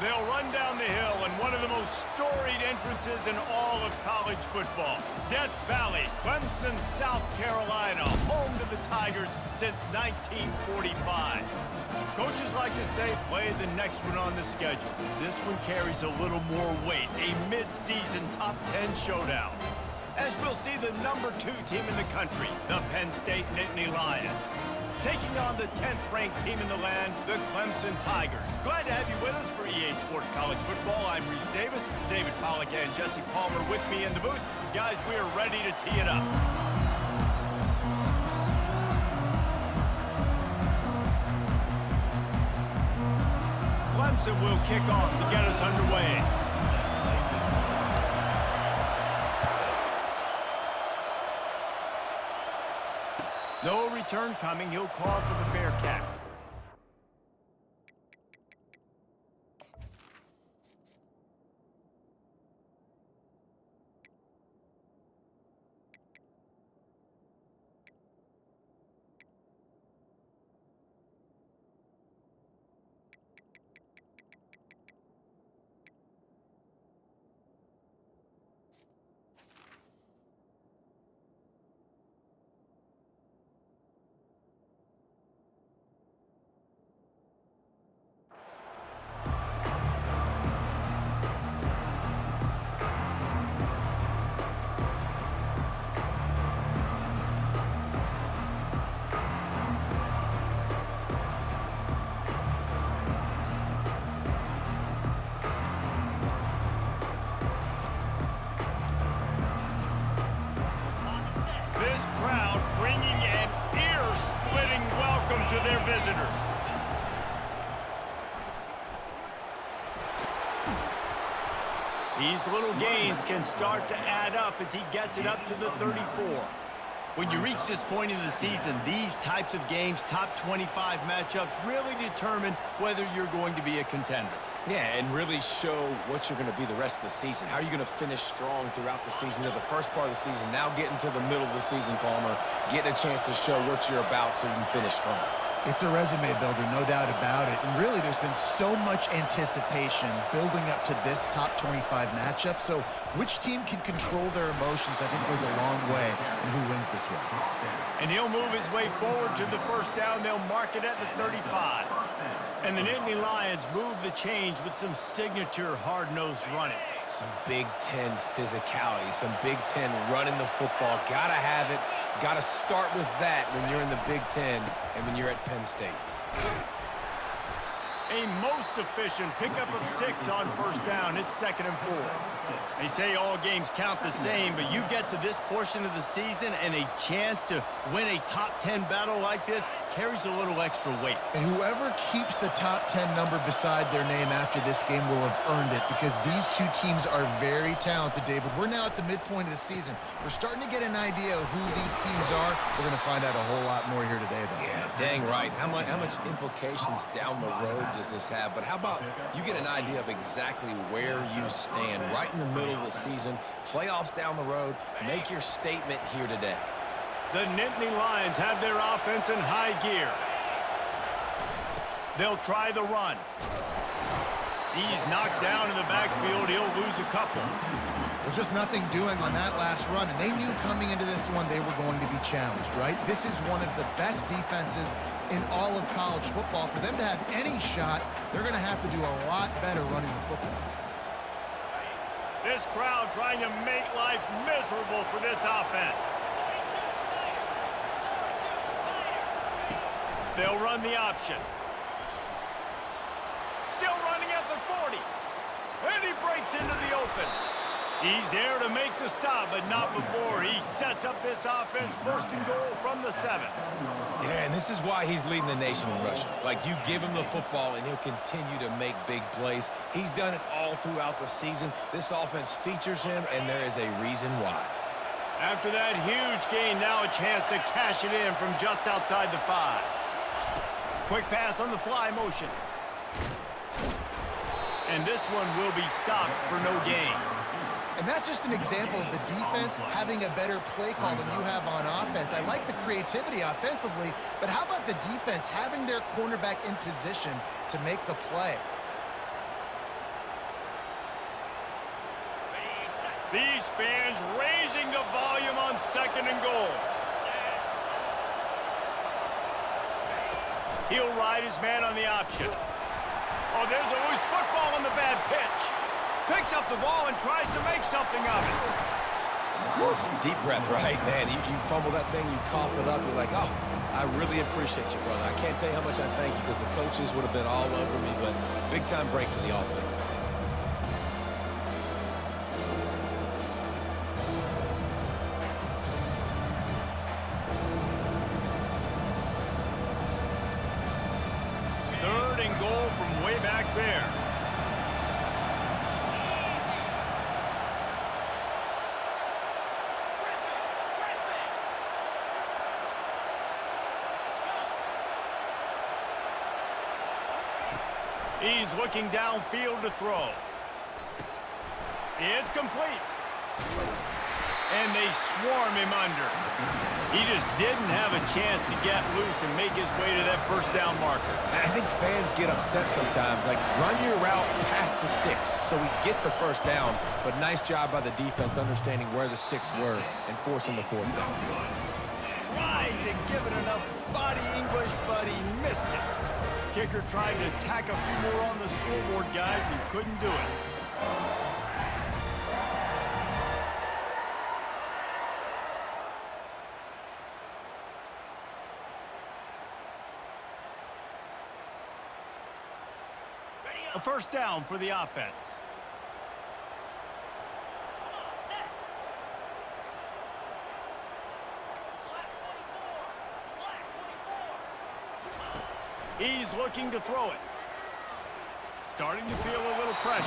They'll run down the hill in one of the most storied entrances in all of college football. Death Valley, Clemson, South Carolina, home to the Tigers since 1945. Coaches like to say, play the next one on the schedule. This one carries a little more weight, a mid-season top 10 showdown. As we'll see the #2 team in the country, the Penn State Nittany Lions, taking on the 10th-ranked team in the land, the Clemson Tigers. Glad to have you with us for EA Sports College Football. I'm Reese Davis, David Pollack and Jesse Palmer with me in the booth. Guys, we are ready to tee it up. Clemson will kick off to get us underway. No return coming. He'll call for the fair catch. To their visitors. These little gains can start to add up as he gets it up to the 34. When you reach this point in the season, these types of games, top 25 matchups, really determine whether you're going to be a contender. Yeah, and really show what you're going to be the rest of the season. How are you going to finish strong throughout the season? You know, the first part of the season, now getting to the middle of the season, Palmer, getting a chance to show what you're about so you can finish strong. It's a resume builder, no doubt about it. And really, there's been so much anticipation building up to this top 25 matchup. So which team can control their emotions, I think, goes a long way in who wins this one. And he'll move his way forward to the first down. They'll mark it at the 35. And the Nittany Lions move the change with some signature hard-nosed running. Some Big Ten physicality, some Big Ten running the football. Gotta have it. Gotta start with that when you're in the Big Ten and when you're at Penn State. A most efficient pickup of 6 on first down. It's 2nd and 4. They say all games count the same, but you get to this portion of the season and a chance to win a top 10 battle like this carries a little extra weight. And whoever keeps the top 10 number beside their name after this game will have earned it, because these two teams are very talented, David. We're now at the midpoint of the season. We're starting to get an idea of who these teams are. We're going to find out a whole lot more here today, though. Yeah, dang right. How much implications down the road does this have? But how about you get an idea of exactly where you stand right in the middle of the season, playoffs down the road, make your statement here today. The Nittany Lions have their offense in high gear. They'll try the run. He's knocked down in the backfield. He'll lose a couple. Well, just nothing doing on that last run, and they knew coming into this one they were going to be challenged, right? This is one of the best defenses in all of college football. For them to have any shot, they're going to have to do a lot better running the football. This crowd trying to make life miserable for this offense. They'll run the option. Still running at the 40. And he breaks into the open. He's there to make the stop, but not before. He sets up this offense 1st and goal from the 7. Yeah, and this is why he's leading the nation in rushing. Like, you give him the football, and he'll continue to make big plays. He's done it all throughout the season. This offense features him, and there is a reason why. After that huge gain, now a chance to cash it in from just outside the 5. Quick pass on the fly motion. And this one will be stopped for no gain. And that's just an example of the defense having a better play call than you have on offense. I like the creativity offensively, but how about the defense having their cornerback in position to make the play? These fans raising the volume on 2nd and goal. He'll ride his man on the option. Oh, there's a loose football on the bad pitch. Picks up the ball and tries to make something of it. Woo. Deep breath, right? Man, you fumble that thing, you cough it up, you're like, oh, I really appreciate you, brother. I can't tell you how much I thank you because the coaches would have been all over me, but big-time break for the offense. Third and goal from way back there. He's looking downfield to throw. It's complete. And they swarm him under. He just didn't have a chance to get loose and make his way to that first down marker. I think fans get upset sometimes. Like, run your route past the sticks so we get the first down. But nice job by the defense understanding where the sticks were and forcing the 4th down. Tried to give it enough body English, but he missed it. Kicker tried to tack a few more on the scoreboard, guys, and couldn't do it. A first down for the offense. He's looking to throw it. Starting to feel a little pressure.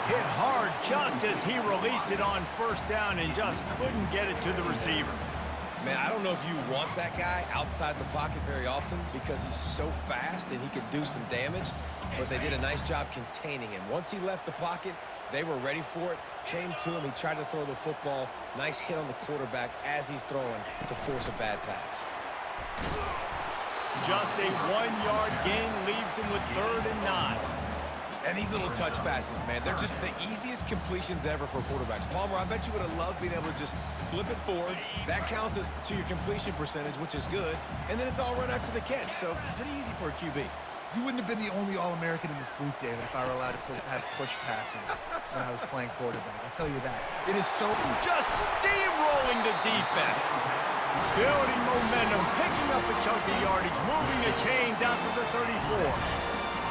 Hit hard just as he released it on first down and just couldn't get it to the receiver. Man, I don't know if you want that guy outside the pocket very often because he's so fast and he can do some damage, but they did a nice job containing him. Once he left the pocket, they were ready for it, came to him, he tried to throw the football. Nice hit on the quarterback as he's throwing to force a bad pass. Just a 1-yard gain leaves him with 3rd and 9. And these little touch passes, man, they're just the easiest completions ever for quarterbacks. Palmer, I bet you would have loved being able to just flip it forward. That counts as to your completion percentage, which is good. And then it's all run after the catch, so pretty easy for a QB. You wouldn't have been the only All-American in this booth, David, if I were allowed to have push passes when I was playing quarterback. I'll tell you that. It is so... Just steamrolling the defense. Building momentum, picking up a chunk of yardage, moving the chains out to the 34.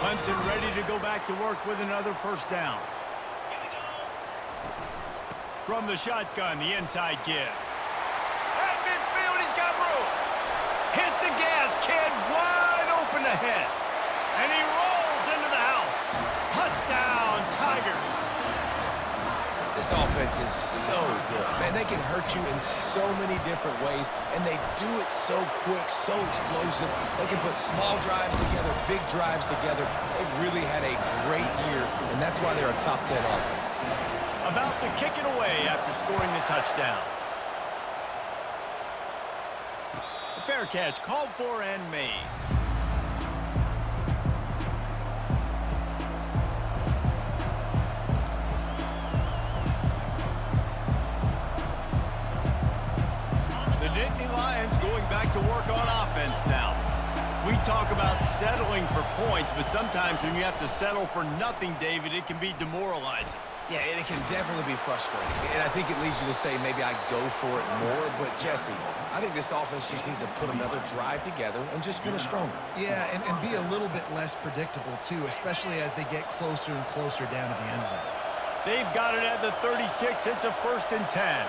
Clemson ready to go back to work with another first down. From the shotgun, the inside give. At midfield, he's got room. Hit the gas, kid, wide open ahead. And he rolls into the house. Touchdown, Tigers. This offense is so good. Man, they can hurt you in so many different ways, and they do it so quick, so explosive. They can put small drives together, big drives together. They've really had a great year, and that's why they're a top 10 offense. About to kick it away after scoring the touchdown. A fair catch called for and made. Going back to work on offense now. We talk about settling for points, but sometimes when you have to settle for nothing, David, it can be demoralizing. Yeah, and it can definitely be frustrating. And I think it leads you to say maybe I go for it more. But, Jesse, I think this offense just needs to put another drive together and just finish stronger. Yeah, and be a little bit less predictable, too, especially as they get closer and closer down to the end zone. They've got it at the 36. It's a 1st and 10.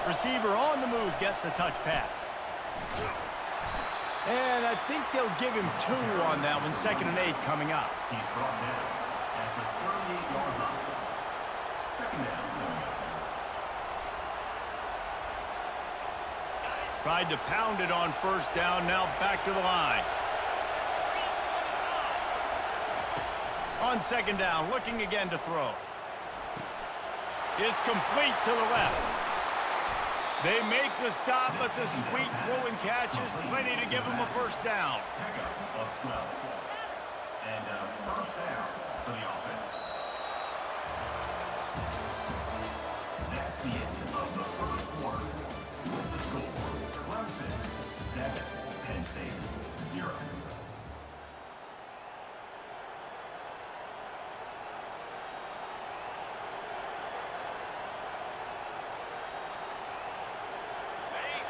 Receiver on the move gets the touch pass. And I think they'll give him 2 on that one. 2nd and 8 coming up. He's brought down at the 38-yard line. 2nd down. Tried to pound it on first down. Now back to the line. On 2nd down, looking again to throw. It's complete to the left. They make the stop, but the sweet throw and catch is plenty to give them a first down. Pickup of 12. And first down for the offense. That's the end of the first quarter. With the score, Clemson 7, Penn State 0.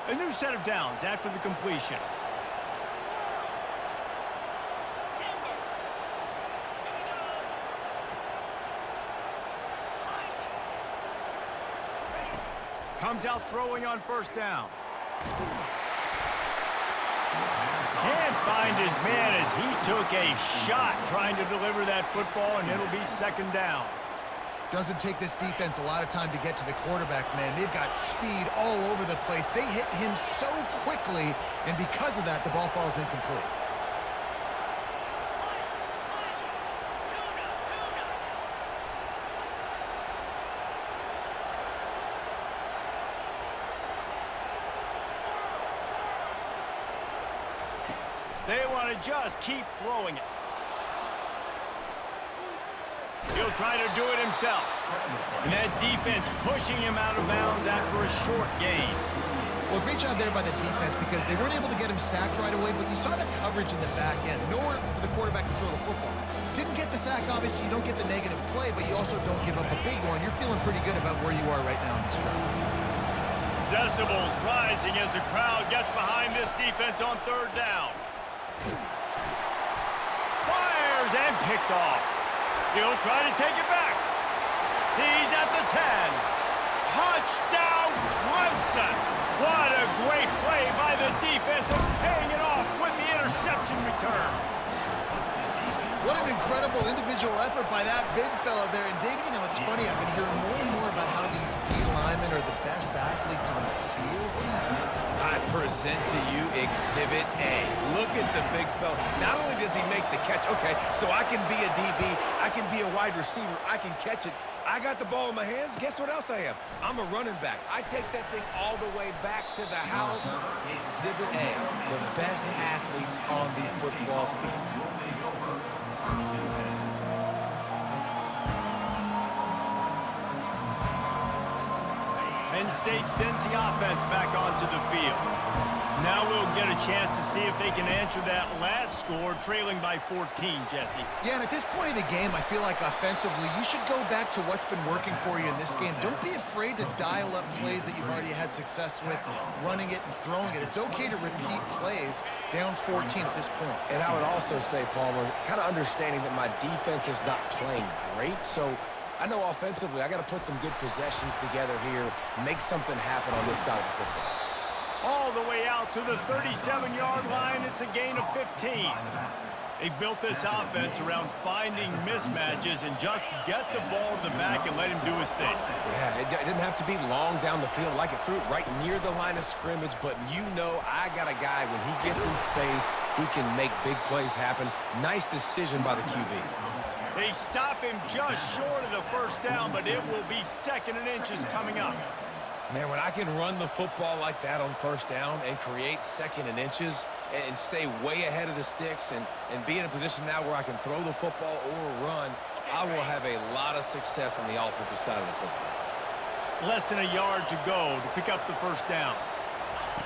A new set of downs after the completion. Comes out throwing on first down. Can't find his man as he took a shot trying to deliver that football, and it'll be second down. Doesn't take this defense a lot of time to get to the quarterback, man. They've got speed all over the place. They hit him so quickly, and because of that, the ball falls incomplete. They want to just keep throwing it. He'll try to do it himself. And that defense pushing him out of bounds after a short gain. Well, great job there by the defense because they weren't able to get him sacked right away, but you saw the coverage in the back end. Nowhere for the quarterback to throw the football. Didn't get the sack, obviously. You don't get the negative play, but you also don't give up a big one. You're feeling pretty good about where you are right now in this crowd. Decibels rising as the crowd gets behind this defense on third down. Fires and picked off. He'll try to take it back. He's at the 10. Touchdown, Clemson. What a great play by the defense and paying it off with the interception return. What an incredible individual effort by that big fella there. And, David, you know, it's funny. I've been hearing more and more about how these D linemen are the best athletes on the field. What do you think? I present to you Exhibit A. Look at the big fella. Not only does he make the catch, okay, so I can be a DB, I can be a wide receiver, I can catch it. I got the ball in my hands. Guess what else I am? I'm a running back. I take that thing all the way back to the house. Exhibit A, the best athletes on the football field. Penn State sends the offense back onto the field. Now we'll get a chance to see if they can answer that last score, trailing by 14, Jesse. Yeah, and at this point of the game, I feel like offensively, you should go back to what's been working for you in this game. Don't be afraid to dial up plays that you've already had success with, running it and throwing it. It's okay to repeat plays down 14 at this point. And I would also say, Palmer, kind of understanding that my defense is not playing great, so I know offensively I got to put some good possessions together here, make something happen on this side of the football. All the way out to the 37-yard line, it's a gain of 15. They've built this offense around finding mismatches and just get the ball to the back and let him do his thing. Yeah, it didn't have to be long down the field. Like it threw it right near the line of scrimmage, but you know I got a guy, when he gets in space, he can make big plays happen. Nice decision by the QB. They stop him just short of the first down, but it will be second and inches coming up. Man, when I can run the football like that on first down and create second and inches and stay way ahead of the sticks and be in a position now where I can throw the football or run, I will have a lot of success on the offensive side of the football. Less than a yard to go to pick up the first down.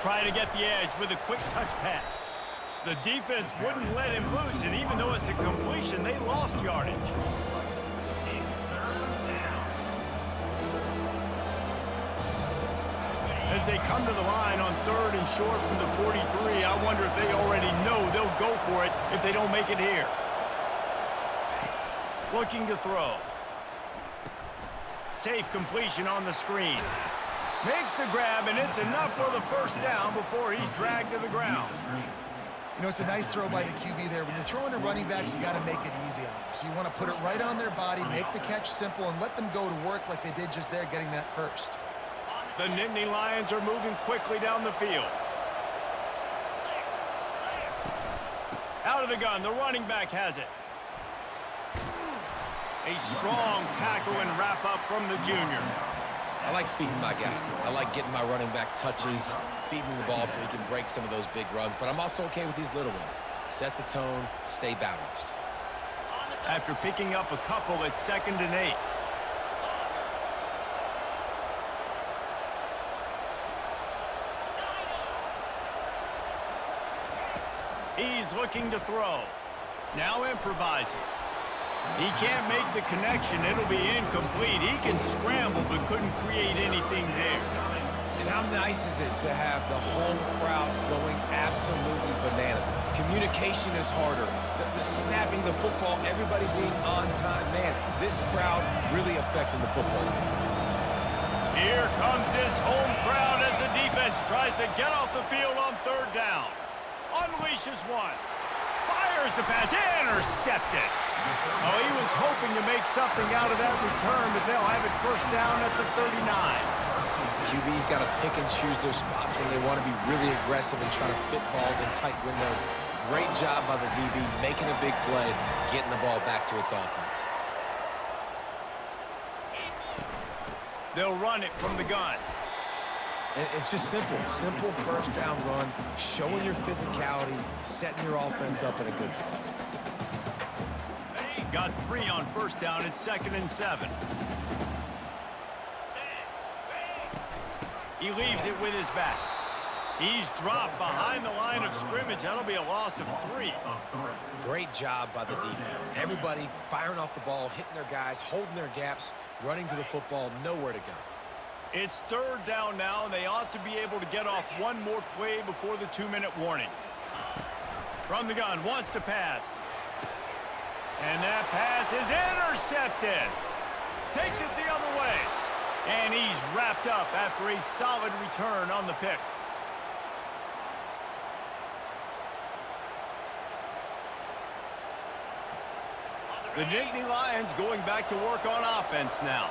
Trying to get the edge with a quick touch pass. The defense wouldn't let him loose, and even though it's a completion, they lost yardage. As they come to the line on third and short from the 43, I wonder if they already know they'll go for it if they don't make it here. Looking to throw. Safe completion on the screen. Makes the grab, and it's enough for the first down before he's dragged to the ground. You know, it's a nice throw by the QB there. When you're throwing to running backs, you got to make it easy on them. So you want to put it right on their body, make the catch simple, and let them go to work like they did just there, getting that first. The Nittany Lions are moving quickly down the field. Out of the gun, the running back has it. A strong tackle and wrap up from the junior. I like feeding my guy. I like getting my running back touches, feeding him the ball so he can break some of those big runs. But I'm also okay with these little ones. Set the tone, stay balanced. After picking up a couple, it's 2nd and 8. He's looking to throw. Now improvising. He can't make the connection. It'll be incomplete. He can scramble but couldn't create anything there. And how nice is it to have the home crowd going absolutely bananas? Communication is harder. The snapping the football, everybody being on time. Man, this crowd really affecting the football game. Here comes this home crowd as the defense tries to get off the field on third down. Unleashes one. Fires the pass. Intercepted. Oh, he was hoping to make something out of that return, but they'll have it first down at the 39. QB's got to pick and choose their spots when they want to be really aggressive and try to fit balls in tight windows. Great job by the DB making a big play, getting the ball back to its offense. They'll run it from the gun. And it's just simple. Simple first down run, showing your physicality, setting your offense up in a good spot. Got 3 on first down. It's 2nd and 7. He leaves it with his back. He's dropped behind the line of scrimmage. That'll be a loss of 3. Great job by the defense. Everybody firing off the ball, hitting their guys, holding their gaps, running to the football, nowhere to go. It's 3rd down now, and they ought to be able to get off one more play before the 2-minute warning. From the gun, wants to pass. And that pass is intercepted. Takes it the other way. And he's wrapped up after a solid return on the pick. The Nittany Lions going back to work on offense now.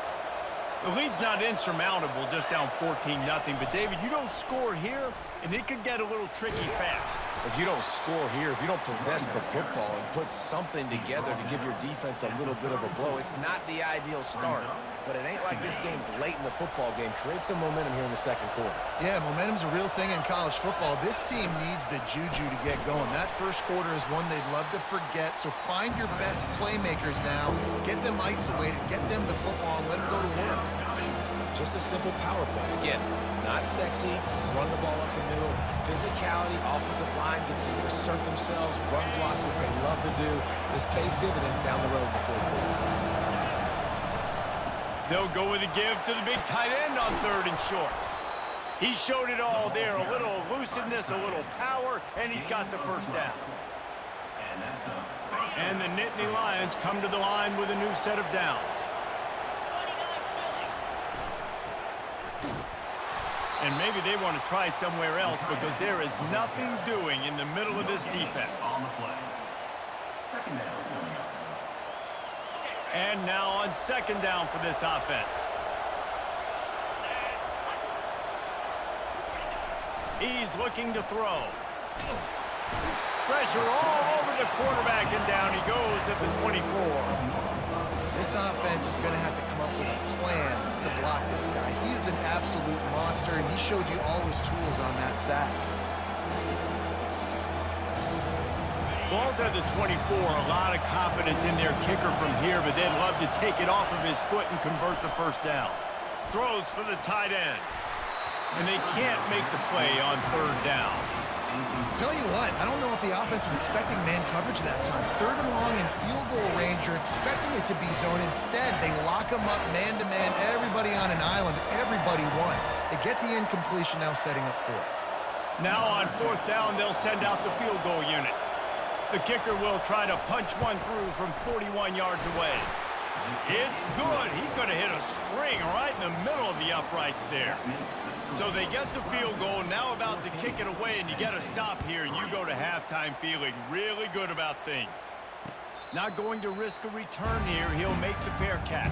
The lead's not insurmountable, just down 14-0. But, David, you don't score here, and it could get a little tricky fast. If you don't score here, if you don't possess the football and put something together to give your defense a little bit of a blow, it's not the ideal start. But it ain't like this game's late in the football game. Create some momentum here in the 2nd quarter. Yeah, momentum's a real thing in college football. This team needs the juju to get going. That first quarter is one they'd love to forget, so find your best playmakers now. Get them isolated, get them the football, and let them go to work. Just a simple power play. Again, not sexy, run the ball up the middle. Physicality, offensive line gets to assert themselves, run block, what they love to do. This pays dividends down the road in the 4th quarter. They'll go with a give to the big tight end on 3rd and short. He showed it all there, a little elusiveness, a little power, and he's got the first down. And the Nittany Lions come to the line with a new set of downs. And maybe they want to try somewhere else because there is nothing doing in the middle of this defense. On the play. 2nd down. And now on 2nd down for this offense. He's looking to throw. Pressure all over the quarterback, and down he goes at the 24. This offense is going to have to come up with a plan to block this guy. He is an absolute monster, and he showed you all his tools on that sack. Ball's at the 24, a lot of confidence in their kicker from here, but they'd love to take it off of his foot and convert the first down. Throws for the tight end. And they can't make the play on 3rd down. Tell you what, I don't know if the offense was expecting man coverage that time. 3rd and long in field goal range, you're expecting it to be zone. Instead, they lock them up man-to-man, everybody on an island, everybody won. They get the incompletion, now setting up 4th. Now on 4th down, they'll send out the field goal unit. The kicker will try to punch one through from 41 yards away. It's good. He could have hit a string right in the middle of the uprights there. So they get the field goal, now about to kick it away, and you get a stop here, and you go to halftime feeling really good about things. Not going to risk a return here. He'll make the fair catch.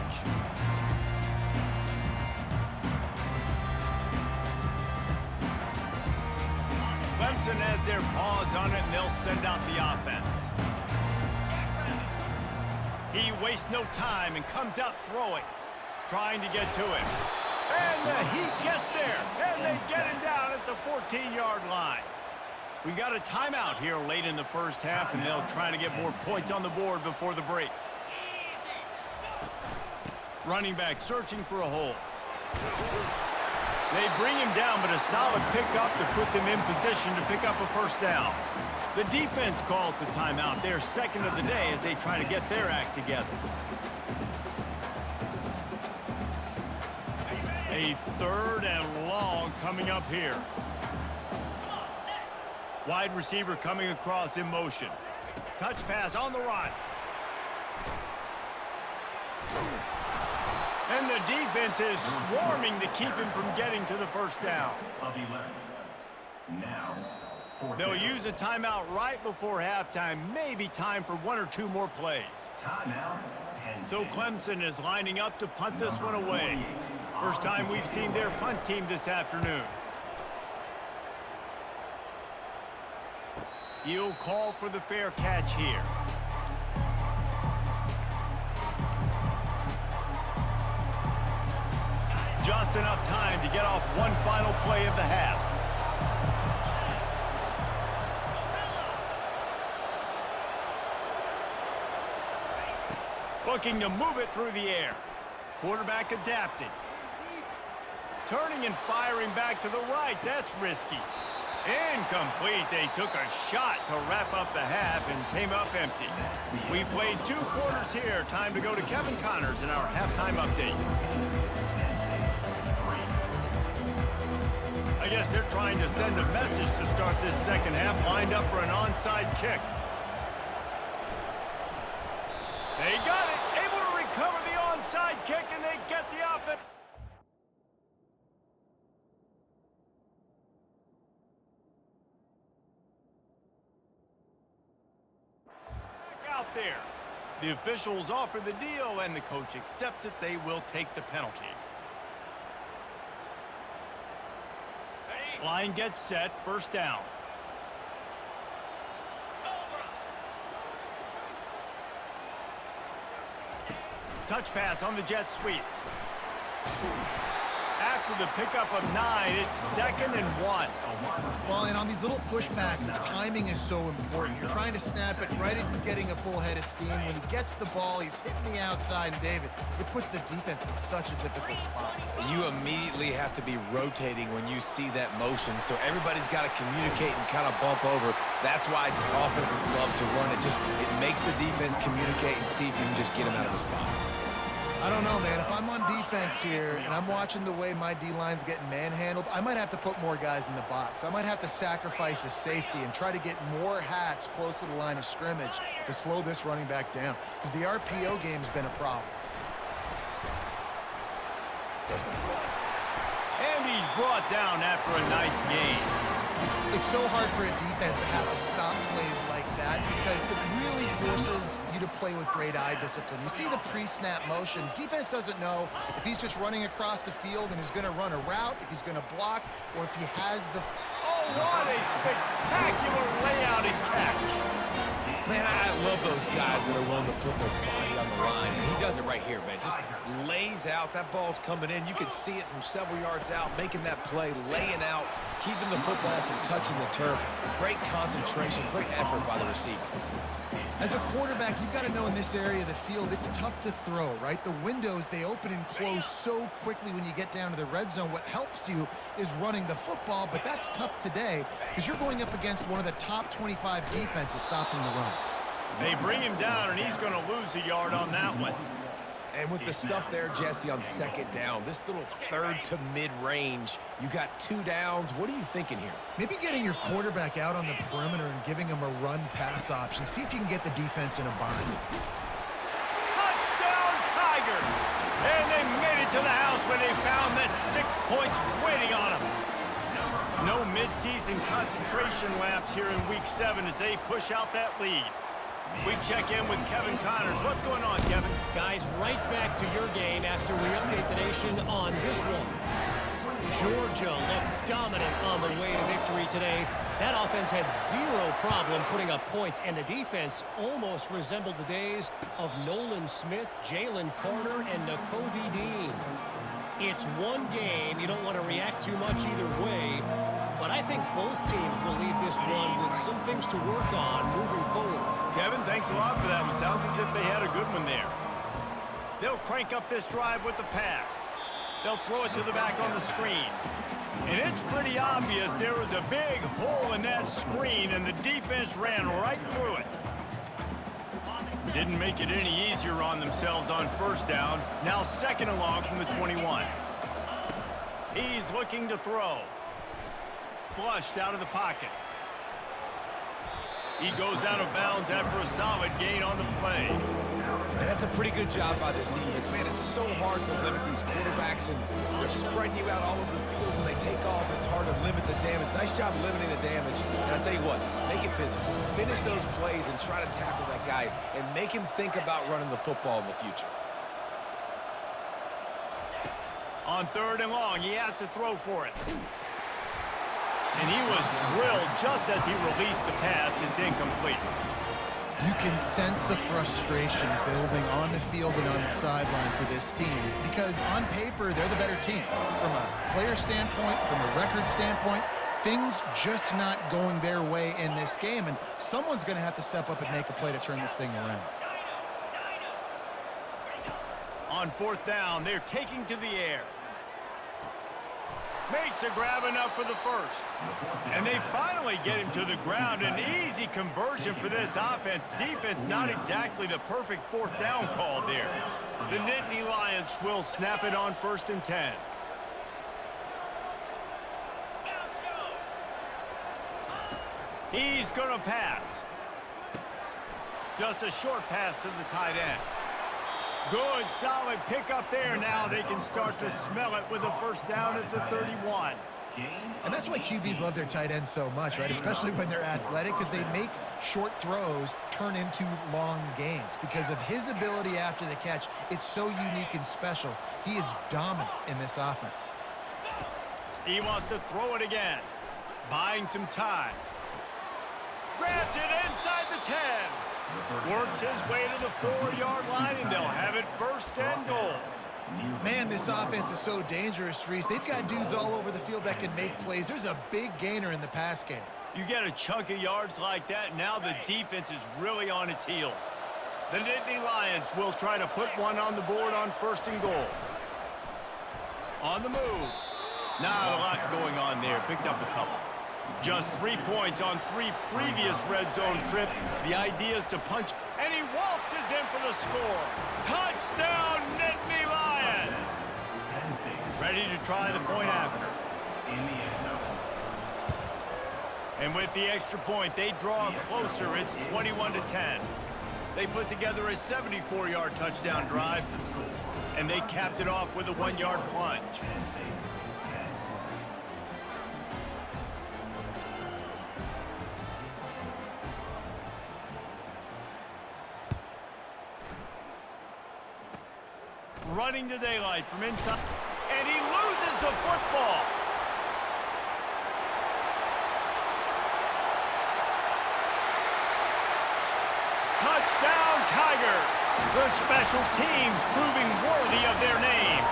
Clemson has their paws on it, and they'll send out the offense. He wastes no time and comes out throwing, trying to get to it. And the Heat gets there, and they get him down at the 14-yard line. We got a timeout here late in the first half, and they'll try to get more points on the board before the break. Running back searching for a hole. They bring him down, but a solid pickup to put them in position to pick up a first down. The defense calls the timeout. Their second of the day as they try to get their act together. A third and long coming up here. Wide receiver coming across in motion. Touch pass on the run. And the defense is swarming to keep him from getting to the first down. Now, they'll use a timeout right before halftime. Maybe time for one or two more plays. timeout. So Clemson is lining up to punt this one away. First time we've seen their punt team this afternoon. He'll call for the fair catch here. Just enough time to get off one final play of the half. Looking to move it through the air. Quarterback adapted. Turning and firing back to the right. That's risky. Incomplete. They took a shot to wrap up the half and came up empty. We played 2 quarters here. Time to go to Kevin Connors in our halftime update. I guess they're trying to send a message to start this second half, lined up for an onside kick. They got it, able to recover the onside kick, and they get the offense. Back out there. The officials offer the deal, and the coach accepts it. They will take the penalty. Line gets set, first down. Touch pass on the jet sweep. After the pickup of 9, it's 2nd and 1. Well, and on these little push passes, timing is so important. You're trying to snap it right as he's getting a full head of steam. When he gets the ball, he's hitting the outside, and David, it puts the defense in such a difficult spot. You immediately have to be rotating when you see that motion, so everybody's got to communicate and kind of bump over. That's why offenses love to run it. It makes the defense communicate and see if you can just get him out of the spot. I don't know, man. If I'm on defense here and I'm watching the way my D-line's getting manhandled, I might have to put more guys in the box. I might have to sacrifice a safety and try to get more hats close to the line of scrimmage to slow this running back down, because the RPO game's been a problem. And he's brought down after a nice gain. It's so hard for a defense to have to stop plays like that because it really forces you to play with great eye discipline. You see the pre-snap motion. Defense doesn't know if he's just running across the field and is going to run a route, if he's going to block, or if he has the... Oh, what a spectacular layout and catch. Man, I love those guys that are willing to put their body on the line. And he does it right here, man. Just lays out. That ball's coming in. You can see it from several yards out, making that play, laying out, keeping the football from touching the turf. Great concentration, great effort by the receiver. As a quarterback, you've got to know in this area of the field, it's tough to throw, right? The windows, they open and close so quickly when you get down to the red zone. What helps you is running the football, but that's tough today because you're going up against one of the top 25 defenses stopping the run. They bring him down, and he's going to lose a yard on that one. And with the stuff there, Jesse, on second down, this little third to mid-range, you got 2 downs. What are you thinking here? Maybe getting your quarterback out on the perimeter and giving him a run-pass option. See if you can get the defense in a bind. Touchdown, Tigers! And they made it to the house when they found that 6 points waiting on them. No midseason concentration lapse here in Week 7 as they push out that lead. We check in with Kevin Connors. What's going on, Kevin? Guys, right back to your game after we update the nation on this one. Georgia looked dominant on the way to victory today. That offense had zero problem putting up points, and the defense almost resembled the days of Nolan Smith, Jalen Carter, and Nakobe Dean. It's one game. You don't want to react too much either way, but I think both teams will leave this one with some things to work on moving forward. Kevin, thanks a lot for that one. Sounds as if they had a good one there. They'll crank up this drive with the pass. They'll throw it to the back on the screen. And it's pretty obvious there was a big hole in that screen, and the defense ran right through it. Didn't make it any easier on themselves on first down. Now second and long from the 21. He's looking to throw. Flushed out of the pocket. He goes out of bounds after a solid gain on the play. And that's a pretty good job by this defense. Man, it's so hard to limit these quarterbacks, and they're spreading you out all over the field. When they take off, it's hard to limit the damage. Nice job limiting the damage. And I'll tell you what, make it physical. Finish those plays and try to tackle that guy and make him think about running the football in the future. On third and long, he has to throw for it. And he was drilled just as he released the pass. It's incomplete. You can sense the frustration building on the field and on the sideline for this team because on paper, they're the better team. From a player standpoint, from a record standpoint, things just not going their way in this game, and someone's going to have to step up and make a play to turn this thing around. On fourth down, they're taking to the air. Makes a grab enough for the first. And they finally get him to the ground. An easy conversion for this offense. Defense not exactly the perfect fourth down call there. The Nittany Lions will snap it on 1st and 10. He's going to pass. Just a short pass to the tight end. Good, solid pickup there. Now they can start to smell it with a first down at the 31. And that's why QBs love their tight ends so much, right? Especially when they're athletic, because they make short throws turn into long gains. Because of his ability after the catch, it's so unique and special. He is dominant in this offense. He wants to throw it again. Buying some time. Grabs it inside the 10. Works his way to the 4-yard line, and they'll have it 1st and goal. Man, this offense is so dangerous, Reese. They've got dudes all over the field that can make plays. There's a big gainer in the pass game. You get a chunk of yards like that, now the defense is really on its heels. The Nittany Lions will try to put one on the board on 1st and goal. On the move. Not a lot going on there. Picked up a couple. Just 3 points on 3 previous red zone trips. The idea is to punch, and he waltzes in for the score. Touchdown, Nittany Lions! Ready to try the point after. And with the extra point, they draw closer. It's 21-10. They put together a 74-yard touchdown drive, and they capped it off with a 1-yard plunge. Running to daylight from inside, and he loses the football. Touchdown, Tigers! The special teams proving worthy of their name.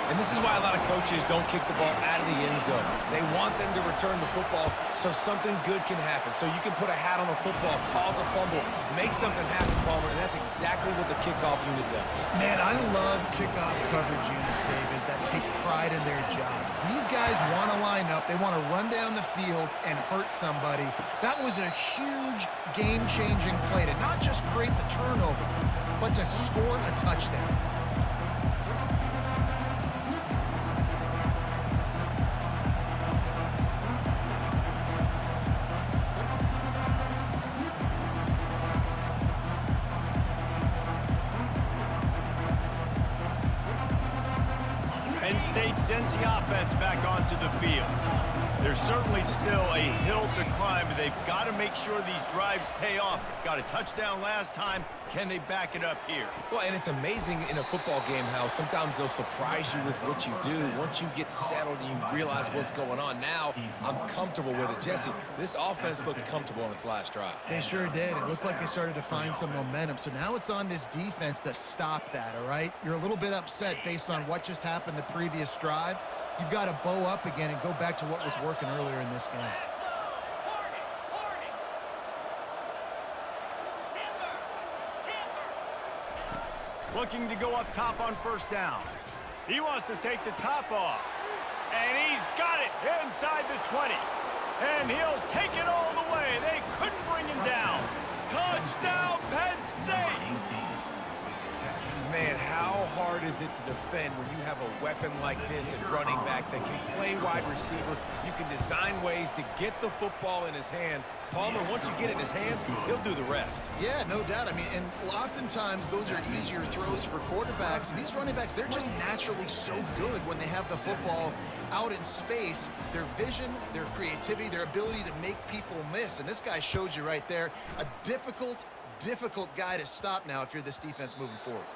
And this is why a lot of coaches don't kick the ball out of the end zone. They want them to return the football so something good can happen. So you can put a hat on a football, cause a fumble, make something happen, Palmer, and that's exactly what the kickoff unit does. Man, I love kickoff coverage units, David, that take pride in their jobs. These guys want to line up. They want to run down the field and hurt somebody. That was a huge game-changing play to not just create the turnover, but to score a touchdown. Penn State sends the offense back onto the field. There's certainly still a hill to climb, but they've got to make sure these drives pay off. Got a touchdown last time. Can they back it up here? Well, and it's amazing in a football game how sometimes they'll surprise you with what you do. Once you get settled and you realize what's going on, now I'm comfortable with it. Jesse, this offense looked comfortable on its last drive. They sure did. It looked like they started to find some momentum. So now it's on this defense to stop that, all right? You're a little bit upset based on what just happened the previous drive. You've got to bow up again and go back to what was working earlier in this game. Looking to go up top on 1st down. He wants to take the top off. And he's got it inside the 20. And he'll take it all the way. They couldn't bring him down. Touchdown, Penn State! Man, how hard is it to defend when you have a weapon like this at running back that can play wide receiver? You can design ways to get the football in his hand. Palmer, once you get it in his hands, he'll do the rest. Yeah, no doubt. I mean, and oftentimes those are easier throws for quarterbacks. And these running backs, they're just naturally so good when they have the football out in space. Their vision, their creativity, their ability to make people miss. And this guy showed you right there, a difficult guy to stop now if you're this defense moving forward.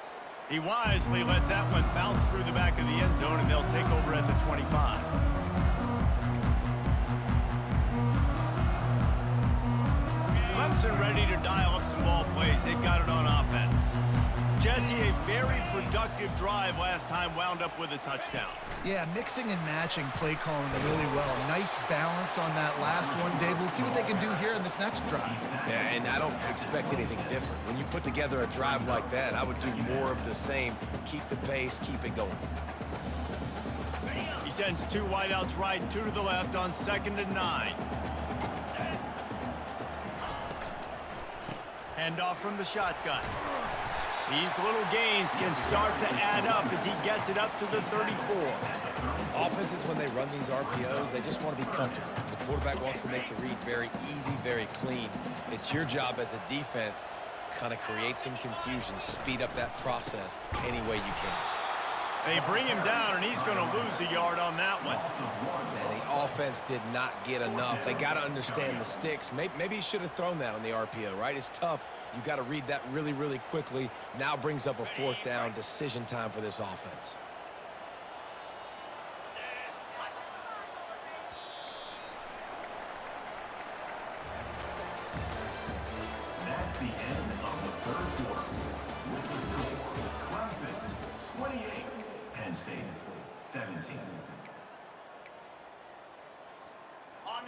He wisely lets that one bounce through the back of the end zone, and they'll take over at the 25. Clemson ready to dial up some ball plays. They've got it on offense. Jesse, a very productive drive last time, wound up with a touchdown. Yeah, mixing and matching play calling really well. Nice balance on that last one, Dave. Let's see what they can do here in this next drive. Yeah, and I don't expect anything different. When you put together a drive like that, I would do more of the same. Keep the pace, keep it going. He sends two wideouts right, two to the left on 2nd and 9. Handoff from the shotgun. These little gains can start to add up as he gets it up to the 34. Offenses, when they run these RPOs, they just want to be comfortable. The quarterback wants to make the read very easy, very clean. It's your job as a defense, kind of create some confusion, speed up that process any way you can. They bring him down, and he's going to lose a yard on that one. Man, the offense did not get enough. They got to understand the sticks. Maybe he should have thrown that on the RPO, right? It's tough. You got to read that really, really quickly. Now brings up a 4th down decision time for this offense. That's the end of the 3rd quarter. With the score, Clemson 28, Penn State 17.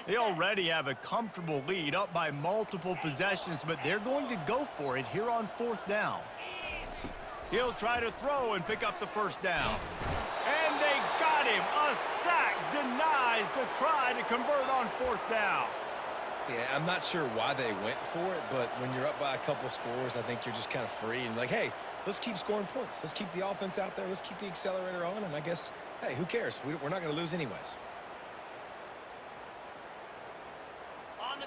They already have a comfortable lead, up by multiple possessions, but they're going to go for it here on 4th down. He'll try to throw and pick up the 1st down. And they got him. A sack denies the try to convert on 4th down. Yeah, I'm not sure why they went for it, but when you're up by a couple scores, I think you're just kind of free and like, hey, let's keep scoring points. Let's keep the offense out there. Let's keep the accelerator on, and I guess, hey, who cares? We're not going to lose anyways.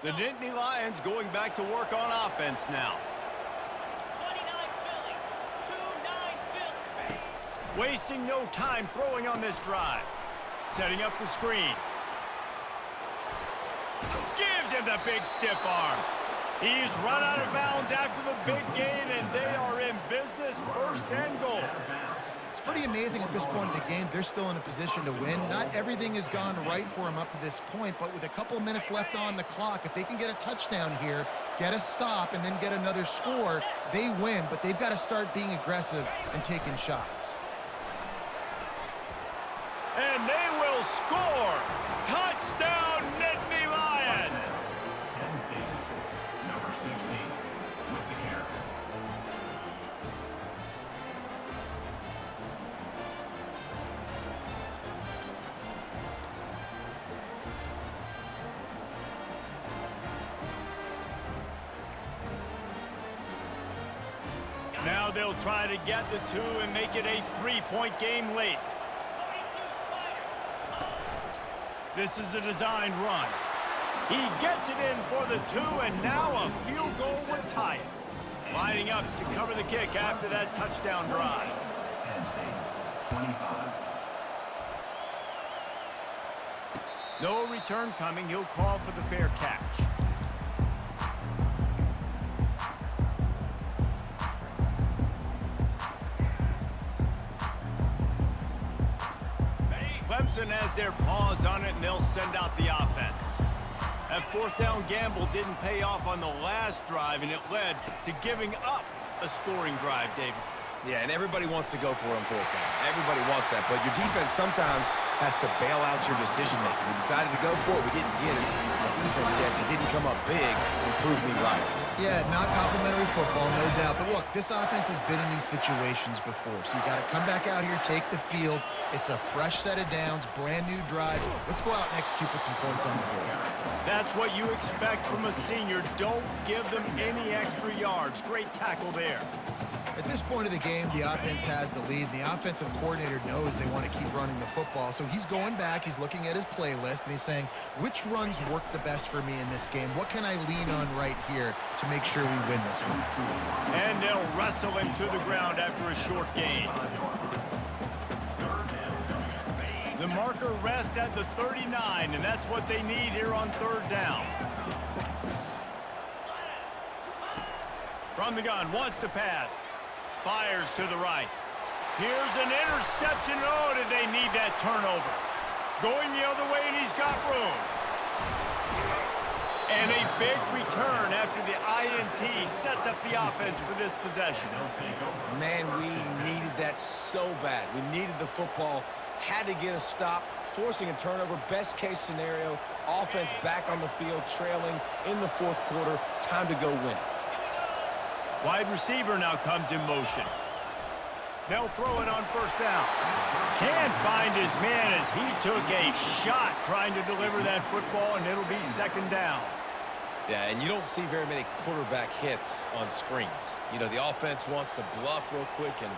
The Nittany Lions going back to work on offense now. 29 Philly. Wasting no time throwing on this drive. Setting up the screen. Gives him the big stiff arm. He's run out of bounds after the big gain, and they are in business, 1st and goal. It's pretty amazing at this point in the game, they're still in a position to win. Not everything has gone right for them up to this point, but with a couple of minutes left on the clock, if they can get a touchdown here, get a stop, and then get another score, they win, but they've got to start being aggressive and taking shots. And they will score. Touchdown, Nittany Lions. Penn State, number 16, with the carry. Now they'll try to get the 2 and make it a 3-point game late. This is a designed run. He gets it in for the 2, and now a field goal would tie it. Lining up to cover the kick after that touchdown drive. Penn State 25. No return coming. He'll call for the fair catch. Clemson has their paws on it, and they'll send out the offense. That 4th down gamble didn't pay off on the last drive, and it led to giving up a scoring drive, David. Yeah, and everybody wants to go for it on 4th down. Everybody wants that, but your defense sometimes has to bail out your decision-making. We decided to go for it. We didn't get it. The defense, Jesse, didn't come up big and prove me right. Yeah, not complimentary football, no doubt. But look, this offense has been in these situations before. So you got to come back out here, take the field. It's a fresh set of downs, brand new drive. Let's go out and execute, put some points on the board. That's what you expect from a senior. Don't give them any extra yards. Great tackle there. At this point of the game, the offense has the lead, and the offensive coordinator knows they want to keep running the football. So he's going back, he's looking at his playlist, and he's saying, which runs work the best for me in this game? What can I lean on right here to make sure we win this one? And they'll wrestle him to the ground after a short gain. The marker rests at the 39, and that's what they need here on third down. From the gun, wants to pass. Fires to the right. Here's an interception. Oh, did they need that turnover? Going the other way, and he's got room. And a big return after the INT sets up the offense for this possession. Man, we needed that so bad. We needed the football, had to get a stop, forcing a turnover. Best case scenario, offense back on the field, trailing in the fourth quarter. Time to go win it. Wide receiver now comes in motion. They'll throw it on first down. Can't find his man as he took a shot trying to deliver that football, and it'll be second down. Yeah, and you don't see very many quarterback hits on screens. You know, the offense wants to bluff real quick and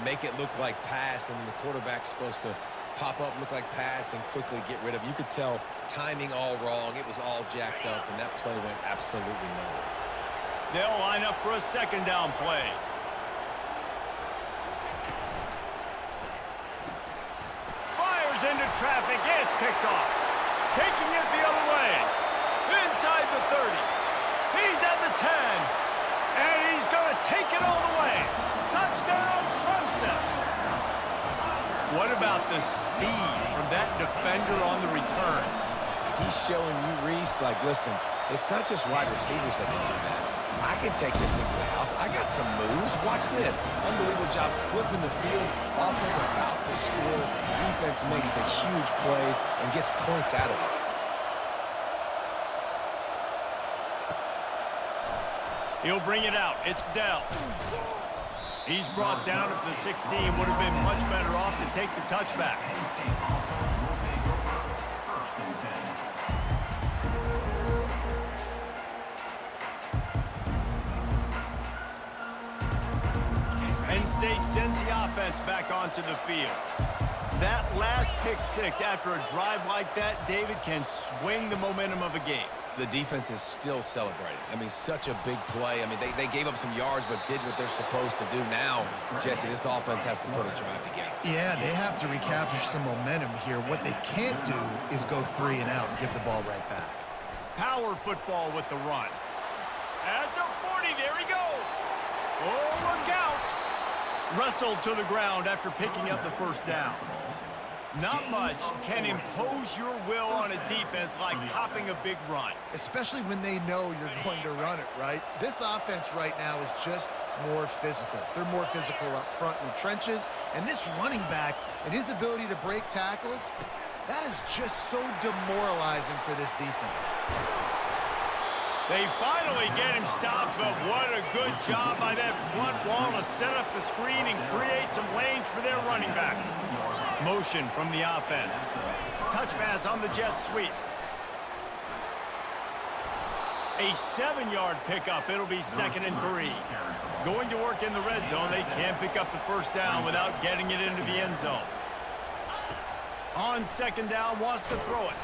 make it look like pass, and then the quarterback's supposed to pop up, look like pass, and quickly get rid of it. You could tell timing all wrong. It was all jacked up, and that play went absolutely nowhere. They'll line up for a second down play. Fires into traffic. It's picked off. Taking it the other way. Inside the 30. He's at the 10. And he's going to take it all the way. Touchdown, Clemson. What about the speed from that defender on the return? He's showing you, Reese, like, listen, it's not just wide receivers that can do that. I can take this thing to the house. I got some moves. Watch this. Unbelievable job flipping the field. Offense about to score. Defense makes the huge plays and gets points out of it. He'll bring it out. It's Dell. He's brought down at the 16. Would have been much better off to take the touchback. Penn State sends the offense back onto the field. That last pick six after a drive like that, David, can swing the momentum of a game. The defense is still celebrating. I mean, such a big play. I mean, they gave up some yards but did what they're supposed to do. Now, Jesse, this offense has to put a drive together. Yeah, they have to recapture some momentum here. What they can't do is go 3 and out and give the ball right back. Power football with the run. At the 40, there he goes. Oh, look out. Wrestled to the ground after picking up the first down. Not much can impose your will on a defense like popping a big run. Especially when they know you're going to run it, right? This offense right now is just more physical. They're more physical up front in the trenches. And this running back and his ability to break tackles, that is just so demoralizing for this defense. They finally get him stopped, but what a good job by that front wall to set up the screen and create some lanes for their running back. Motion from the offense. Touch pass on the jet sweep. A 7-yard pickup. It'll be 2nd and 3. Going to work in the red zone. They can't pick up the first down without getting it into the end zone. On 2nd down, wants to throw it.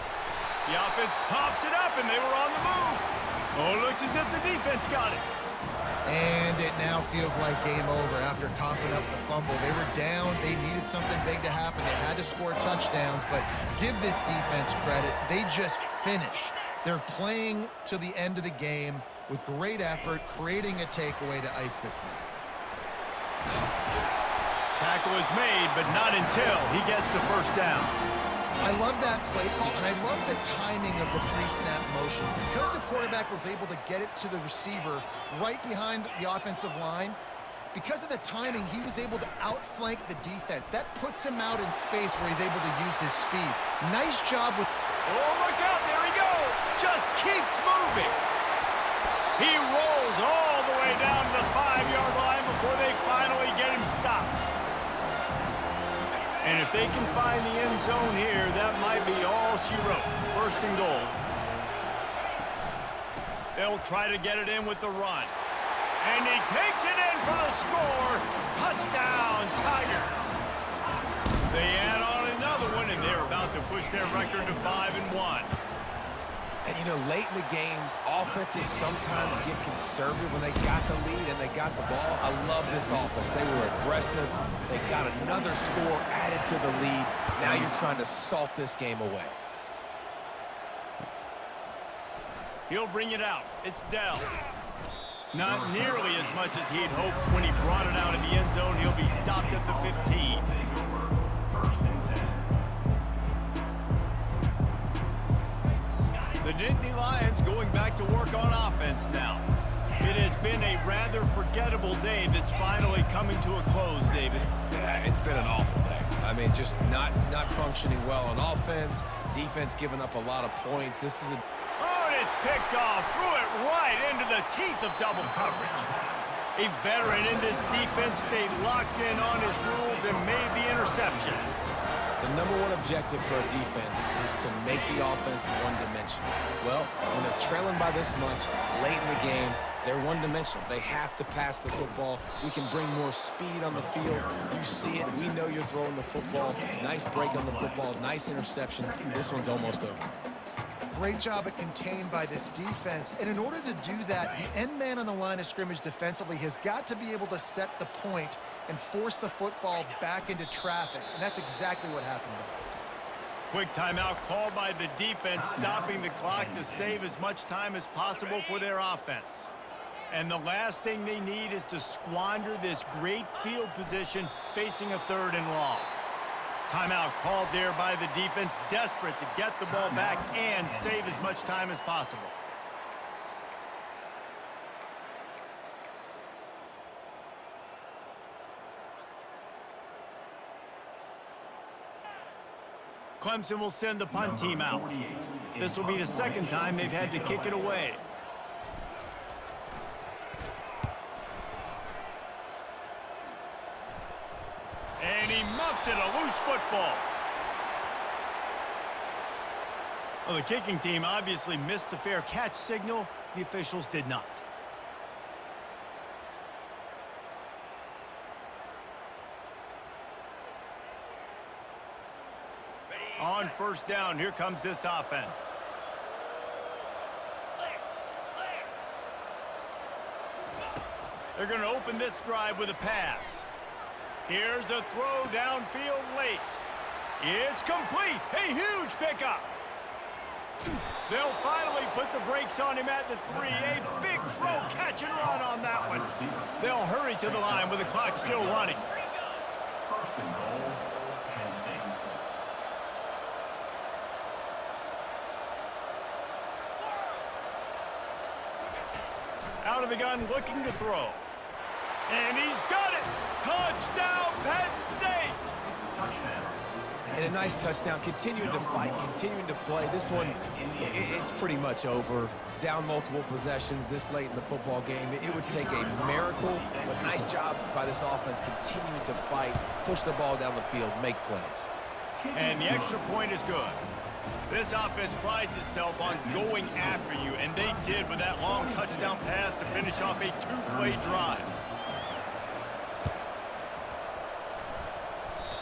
The offense pops it up, and they were on the move. Oh, looks as if the defense got it. And it now feels like game over after coughing up the fumble. They were down. They needed something big to happen. They had to score touchdowns, but give this defense credit. They just finished. They're playing to the end of the game with great effort, creating a takeaway to ice this thing. Tackle is made, but not until he gets the first down. I love that play call, and I love the timing of the pre-snap motion. Because the quarterback was able to get it to the receiver right behind the offensive line, Because of the timing, he was able to outflank the defense. That puts him out in space where he's able to use his speed. Nice job with... Oh, look out. There he goes. Just keeps moving. He rolls all the way down to the 5-yard line before they finally get him stopped. And if they can find the end zone here, that might be all she wrote. First and goal. They'll try to get it in with the run. And he takes it in for the score. Touchdown, Tigers. They add on another one, and they're about to push their record to 5-1. And, you know, late in the games, offenses sometimes get conservative when they got the lead and they got the ball. I love this offense. They were aggressive. They got another score added to the lead. Now you're trying to salt this game away. He'll bring it out. It's Dell. Not nearly as much as he'd hoped when he brought it out in the end zone. He'll be stopped at the 15. The Nittany Lions going back to work on offense now. It has been a rather forgettable day that's finally coming to a close, David. Yeah, it's been an awful day. I mean, just not functioning well on offense. Defense giving up a lot of points. This is a... Oh, and it's picked off. Threw it right into the teeth of double coverage. A veteran in this defense stayed locked in on his rules and made the interception. The number one objective for a defense is to make the offense one-dimensional. Well, when they're trailing by this much, late in the game, they're one-dimensional. They have to pass the football. We can bring more speed on the field. You see it. We know you're throwing the football. Nice break on the football. Nice interception. This one's almost over. Great job at contained by this defense. And in order to do that, the end man on the line of scrimmage defensively has got to be able to set the point and force the football back into traffic. And that's exactly what happened there. Quick timeout called by the defense, stopping the clock to save as much time as possible for their offense. And the last thing they need is to squander this great field position facing a 3rd and long. Timeout called there by the defense, desperate to get the ball back and save as much time as possible. Clemson will send the punt team out. This will be the second time they've had to kick it away. And he muffs it, a loose football. Well, the kicking team obviously missed the fair catch signal. The officials did not. On first down, here comes this offense. They're going to open this drive with a pass. Here's a throw downfield late. It's complete. A huge pickup. They'll finally put the brakes on him at the 3. A big throw, catch and run on that one. They'll hurry to the line with the clock still running. First and goal, Penn State. Out of the gun, looking to throw. And he's got it. Touchdown, Penn State. And a nice touchdown, continuing to fight, continuing to play. This one, it's pretty much over. Down multiple possessions this late in the football game. It would take a miracle, but nice job by this offense continuing to fight, push the ball down the field, make plays. And the extra point is good. This offense prides itself on going after you, and they did with that long touchdown pass to finish off a 2-play drive.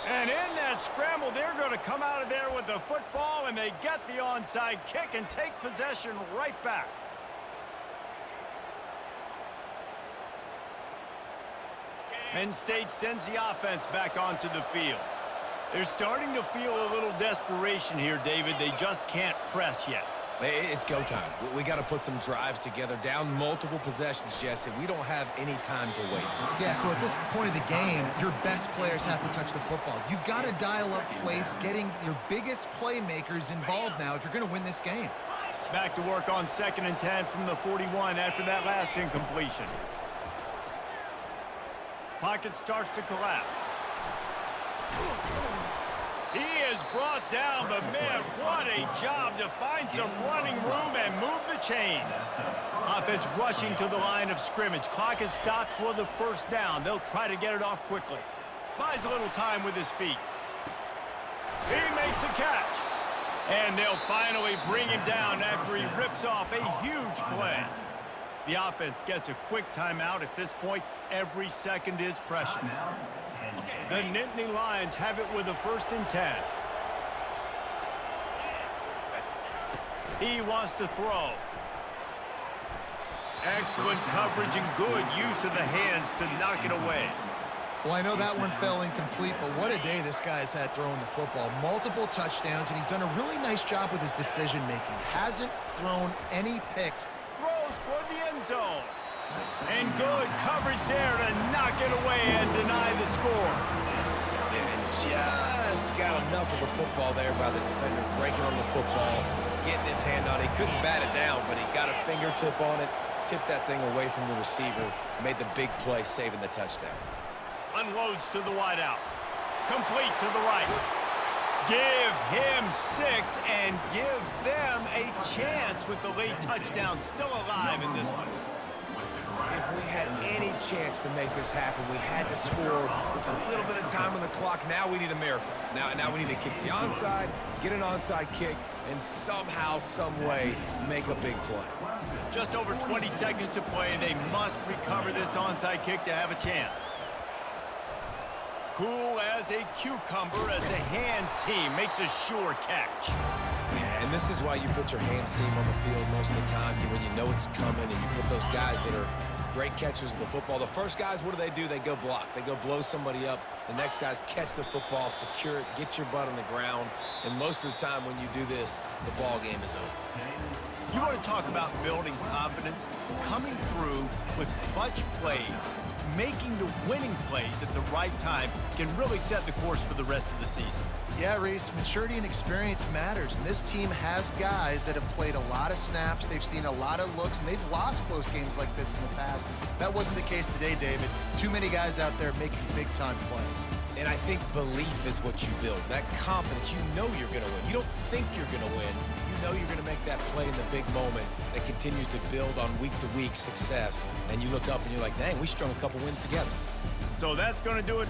And in that scramble, they're going to come out of there with the football, and they get the onside kick and take possession right back. Penn State sends the offense back onto the field. They're starting to feel a little desperation here, David. They just can't press yet. It's go time. We got to put some drives together, down multiple possessions, Jesse. We don't have any time to waste. Yeah, so at this point of the game, your best players have to touch the football. You've got to dial up plays, getting your biggest playmakers involved now if you're going to win this game. Back to work on 2nd and 10 from the 41 after that last incompletion. Pocket starts to collapse. He is brought down, but man, what a job to find some running room and move the chains. Offense rushing to the line of scrimmage. Clock is stopped for the first down. They'll try to get it off quickly. Buys a little time with his feet. He makes a catch. And they'll finally bring him down after he rips off a huge play. The offense gets a quick timeout. At this point, every second is precious. The Nittany Lions have it with a 1st and 10. He wants to throw. Excellent coverage and good use of the hands to knock it away. Well, I know that one fell incomplete, but what a day this guy's had throwing the football. Multiple touchdowns, and he's done a really nice job with his decision-making. Hasn't thrown any picks. Throws toward the end zone. And good coverage there to knock it away and deny the score. And just got enough of the football there by the defender, breaking on the football, getting his hand on it. He couldn't bat it down, but he got a fingertip on it, tipped that thing away from the receiver, made the big play, saving the touchdown. Unloads to the wideout. Complete to the right. Give him 6 and give them a chance with the late touchdown still alive in this one. If we had any chance to make this happen, we had to score with a little bit of time on the clock. Now we need a miracle. Now we need to kick the onside, get an onside kick, and somehow, some way, make a big play. Just over 20 seconds to play. They must recover this onside kick to have a chance. Cool as a cucumber as the hands team makes a sure catch. Yeah, and this is why you put your hands team on the field most of the time, when you know it's coming, and you put those guys that are great catchers of the football. The first guys, what do? They go block. They go blow somebody up. The next guys catch the football, secure it, get your butt on the ground. And most of the time when you do this, the ball game is over. You want to talk about building confidence? Coming through with clutch plays, making the winning plays at the right time can really set the course for the rest of the season. Yeah, Reese, maturity and experience matters, and this team has guys that have played a lot of snaps, they've seen a lot of looks, and they've lost close games like this in the past. That wasn't the case today, David. Too many guys out there making big-time plays. And I think belief is what you build. That confidence, you know you're going to win. You don't think you're going to win. You know you're going to make that play in the big moment that continues to build on week-to-week success. And you look up and you're like, dang, we strung a couple wins together. So that's going to do it